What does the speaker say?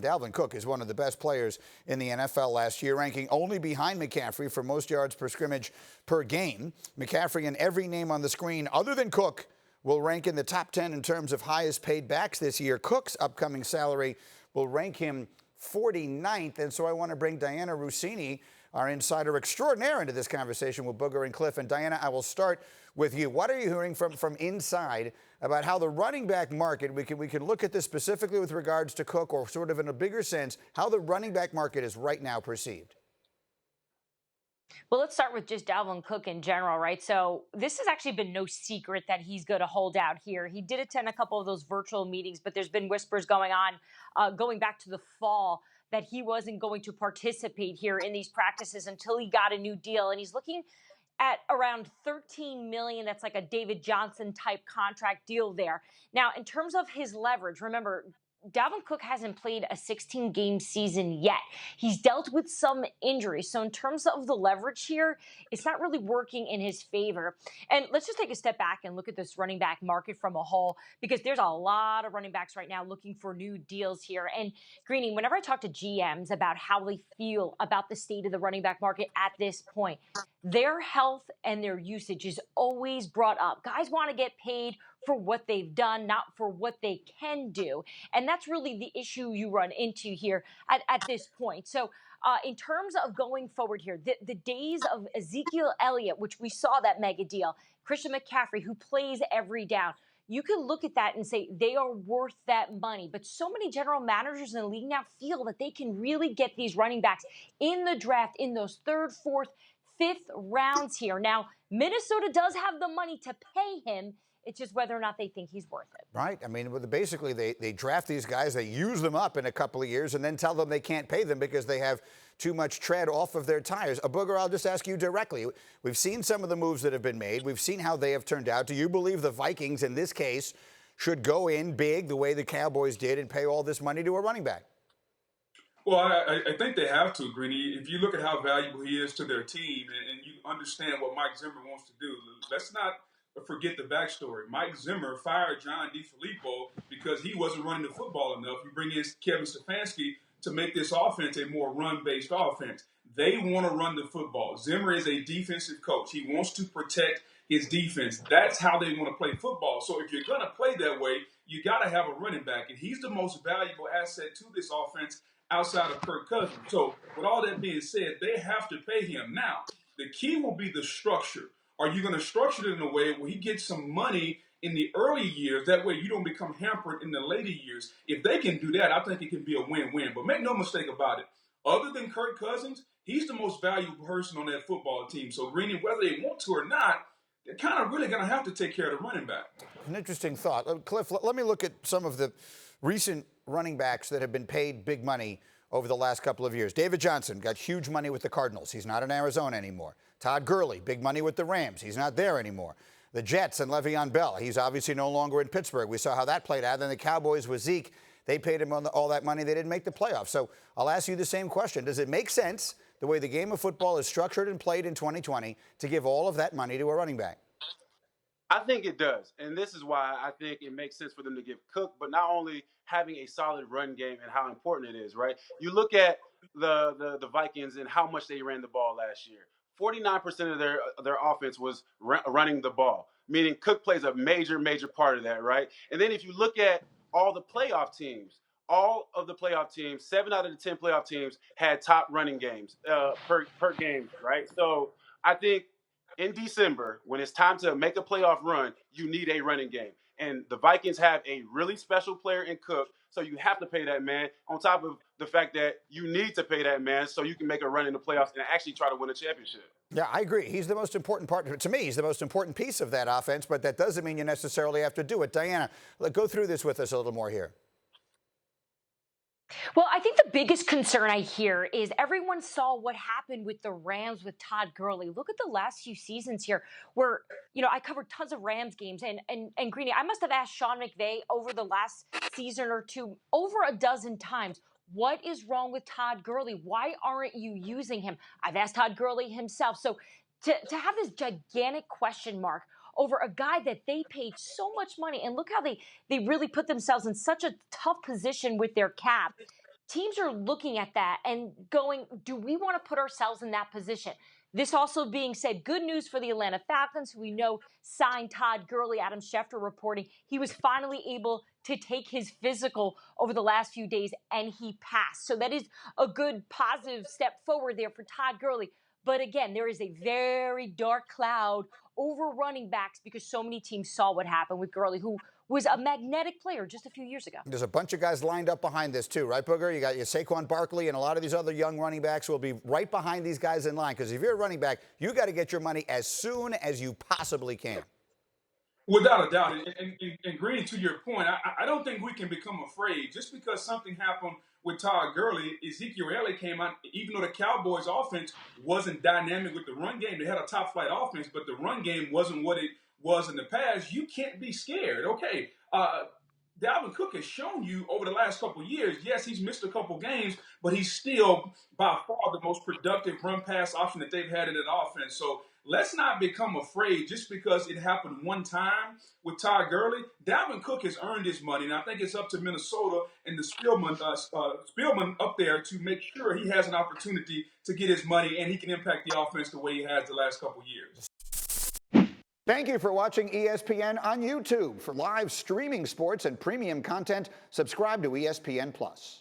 Dalvin Cook is one of the best players in the NFL last year, ranking only behind McCaffrey for most yards per scrimmage per game. McCaffrey and every name on the screen other than Cook will rank in the top 10 in terms of highest paid backs this year. Cook's upcoming salary will rank him 49th. And so I want to bring Dianna Russini, our insider extraordinaire, into this conversation with Booger and Cliff. And Dianna, I will start with you. What are you hearing from inside about how the running back market, we can look at this specifically with regards to Cook, or sort of in a bigger sense, how the running back market is right now perceived? Well, let's start with just Dalvin Cook in general, right? So this has actually been no secret that he's going to hold out here. He did attend a couple of those virtual meetings, but there's been whispers going on, going back to the fall, that he wasn't going to participate here in these practices until he got a new deal. And he's looking at around $13 million. That's like a David Johnson type contract deal there. Now, in terms of his leverage, remember, Dalvin Cook hasn't played a 16-game season yet. He's dealt with some injuries. So in terms of the leverage here, it's not really working in his favor. And let's just take a step back and look at this running back market from a whole, because there's a lot of running backs right now looking for new deals here. And Greeny, whenever I talk to GMs about how they feel about the state of the running back market at this point, their health and their usage is always brought up. Guys want to get paid for what they've done, not for what they can do. And that's really the issue you run into here at this point. So in terms of going forward here, the days of Ezekiel Elliott, which we saw that mega deal, Christian McCaffrey, who plays every down, you can look at that and say they are worth that money. But so many general managers in the league now feel that they can really get these running backs in the draft in those third, fourth, fifth rounds here. Now, Minnesota does have the money to pay him. It's just whether or not they think he's worth it. Right. I mean, basically, they draft these guys, they use them up in a couple of years, and then tell them they can't pay them because they have too much tread off of their tires. Booger, I'll just ask you directly. We've seen some of the moves that have been made. We've seen how they have turned out. Do you believe the Vikings, in this case, should go in big the way the Cowboys did and pay all this money to a running back? Well, I think they have to, Greeny. If you look at how valuable he is to their team and you understand what Mike Zimmer wants to do, let's not forget the backstory. Mike Zimmer fired John DeFilippo because he wasn't running the football enough. You bring in Kevin Stefanski to make this offense a more run-based offense. They want to run the football. Zimmer is a defensive coach. He wants to protect his defense. That's how they want to play football. So if you're going to play that way, you got to have a running back. And he's the most valuable asset to this offense outside of Kirk Cousins. So with all that being said, they have to pay him. Now, the key will be the structure. Are you going to structure it in a way where he gets some money in the early years? That way you don't become hampered in the later years. If they can do that, I think it can be a win-win. But make no mistake about it. Other than Kirk Cousins, he's the most valuable person on that football team. So, Greeny, whether they want to or not, they're kind of really going to have to take care of the running back. An interesting thought. Cliff, let me look at some of the recent running backs that have been paid big money over the last couple of years. David Johnson got huge money with the Cardinals. He's not in Arizona anymore. Todd Gurley, big money with the Rams. He's not there anymore. The Jets and Le'Veon Bell. He's obviously no longer in Pittsburgh. We saw how that played out. Then the Cowboys with Zeke. They paid him all that money. They didn't make the playoffs. So I'll ask you the same question. Does it make sense, the way the game of football is structured and played in 2020, to give all of that money to a running back? I think it does. And this is why I think it makes sense for them to give Cook, but not only having a solid run game and how important it is, right? You look at the Vikings and how much they ran the ball last year. 49% of their offense was running the ball, meaning Cook plays a major part of that, right? And then if you look at all the playoff teams, all of the playoff teams, 7 out of the 10 playoff teams had top running games per game, right? So I think in December, when it's time to make a playoff run, you need a running game. And the Vikings have a really special player in Cook, so you have to pay that man, on top of the fact that you need to pay that man so you can make a run in the playoffs and actually try to win a championship. Yeah, I agree. He's the most important part. To me, he's the most important piece of that offense, but that doesn't mean you necessarily have to do it. Dianna, go through this with us a little more here. Well, I think the biggest concern I hear is everyone saw what happened with the Rams with Todd Gurley. Look at the last few seasons here where, I covered tons of Rams games. And Greeny, I must have asked Sean McVay over the last season or two over a dozen times, what is wrong with Todd Gurley? Why aren't you using him? I've asked Todd Gurley himself. So to have this gigantic question mark over a guy that they paid so much money, and look how they really put themselves in such a tough position with their cap. teams are looking at that and going, do we want to put ourselves in that position? This also being said, good news for the Atlanta Falcons, who we know signed Todd Gurley. Adam Schefter reporting he was finally able to take his physical over the last few days, and he passed. So that is a good positive step forward there for Todd Gurley. But again, there is a very dark cloud over running backs because so many teams saw what happened with Gurley, who was a magnetic player just a few years ago. There's a bunch of guys lined up behind this too, right, Booger? You got your Saquon Barkley and a lot of these other young running backs will be right behind these guys in line, because if you're a running back, you got to get your money as soon as you possibly can. Without a doubt. And Green, to your point, I don't think we can become afraid. Just because something happened with Todd Gurley, Ezekiel Elliott came out, even though the Cowboys' offense wasn't dynamic with the run game. They had a top-flight offense, but the run game wasn't what it was in the past. You can't be scared. Okay, Dalvin Cook has shown you over the last couple of years, yes, he's missed a couple games, but he's still by far the most productive run-pass option that they've had in that offense. So let's not become afraid just because it happened one time with Todd Gurley. Dalvin Cook has earned his money, and I think it's up to Minnesota and the Spielman up there to make sure he has an opportunity to get his money and he can impact the offense the way he has the last couple of years. Thank you for watching ESPN on YouTube. For live streaming sports and premium content, subscribe to ESPN+.